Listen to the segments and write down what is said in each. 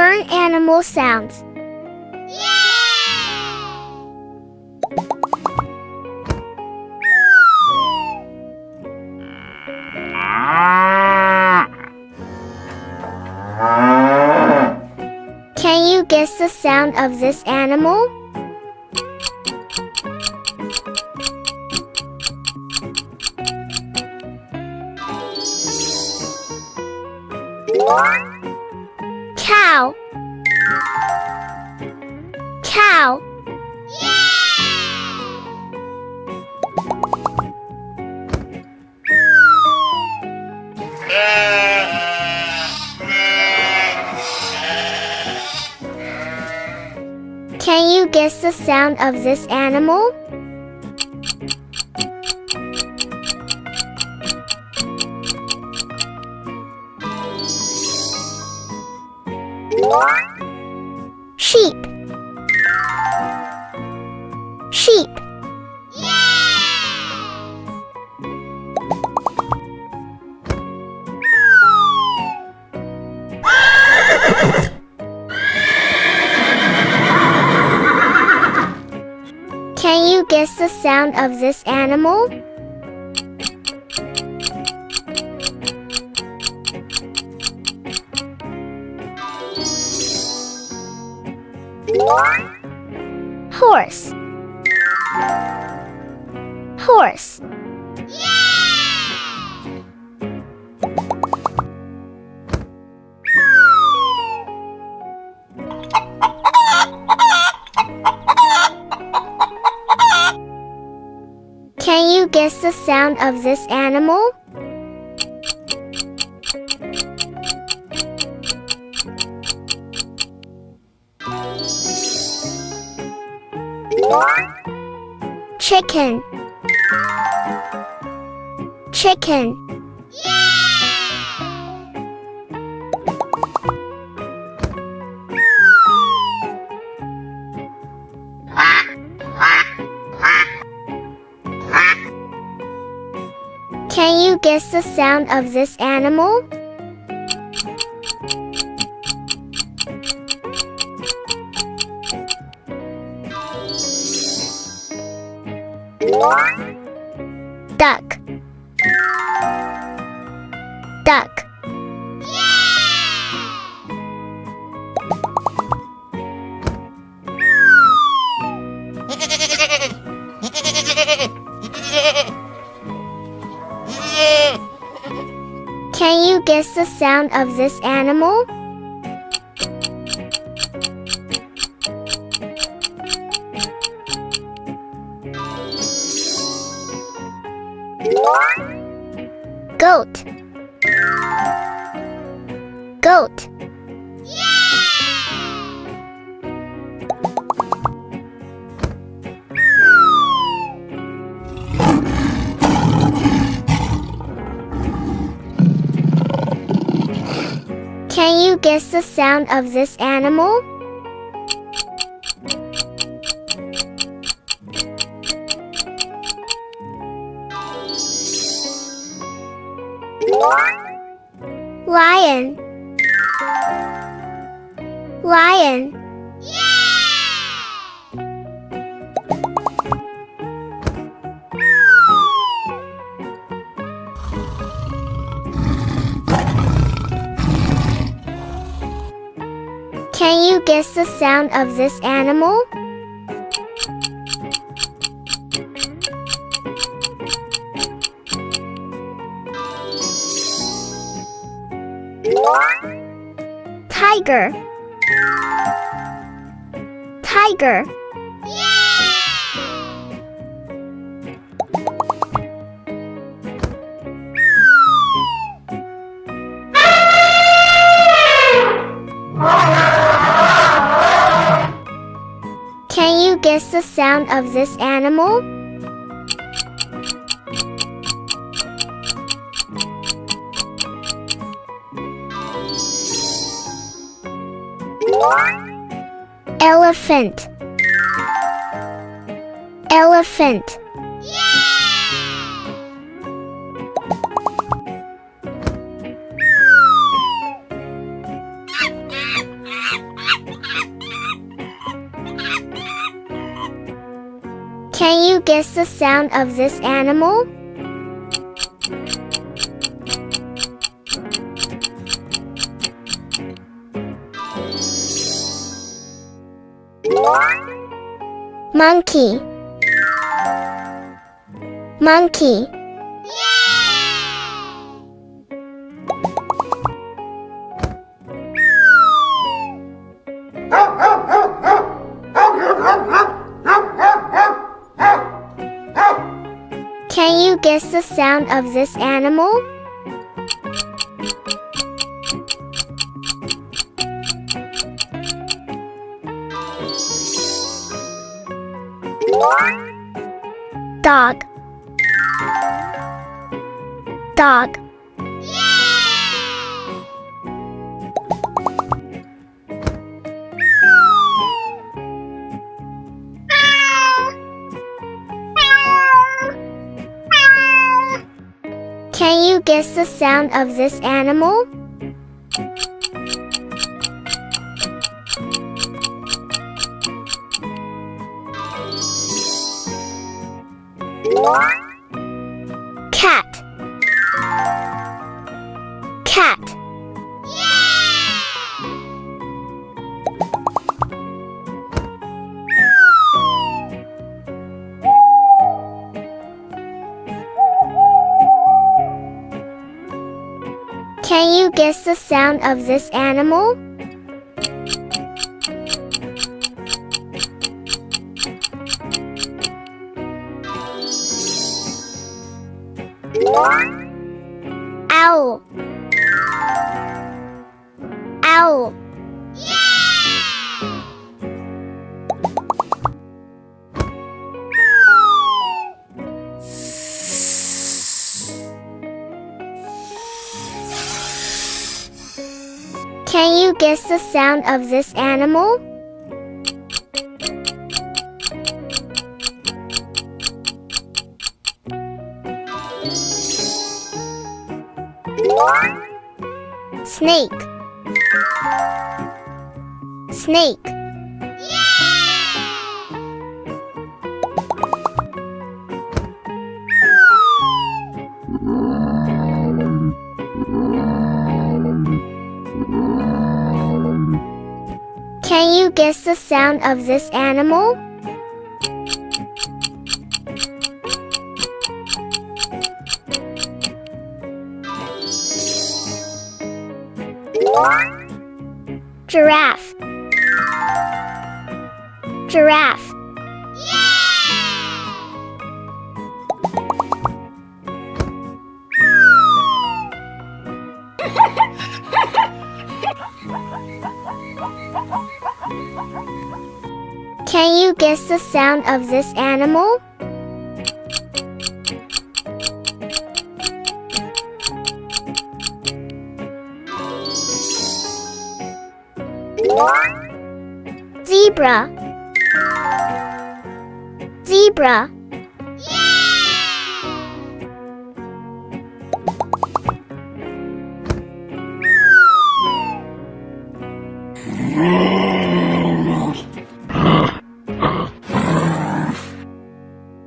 Learn animal sounds. Can you guess the sound of this animal? Cow. Cow. Can you guess the sound of this animal? Sheep. Sheep. Can you guess the sound of this animal? Horse. Horse. Can you guess the sound of this animal? Chicken. Chicken. Can you guess the sound of this animal? Duck. Duck. Can you guess the sound of this animal? Goat. Goat. Can you guess the sound of this animal? Lion. Lion. Can you guess the sound of this animal? Tiger. Tiger. Can you guess the sound of this animal? Elephant. Elephant. you guess the sound of this animal? Monkey. Monkey. Can you guess the sound of this animal? Dog. Dog. Can you guess the sound of this animal? Cat. Cat. Can you guess the sound of this animal? Owl. Owl. Can you guess the sound of this animal? Snake. Snake. Can you guess the sound of this animal? Giraffe. Giraffe. Can you guess the sound of this animal? Zebra. Zebra.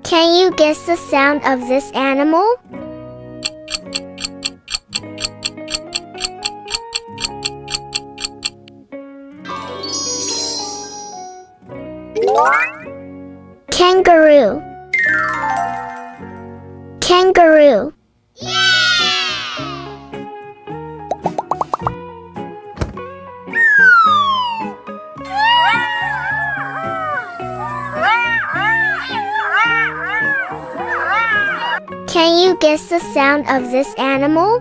Can you guess the sound of this animal? Kangaroo. Kangaroo. Can you guess the sound of this animal?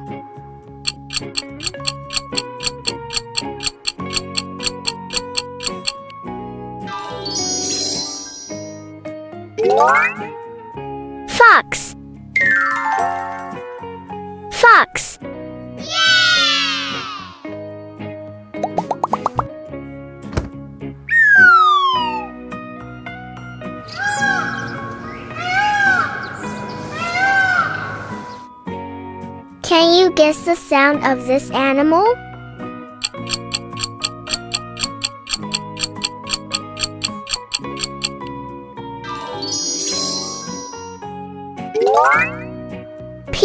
Fox. Fox. Can you guess the sound of this animal?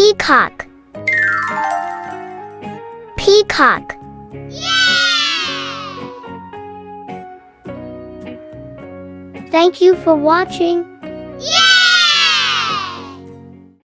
Peacock. Peacock. Thank you for watching.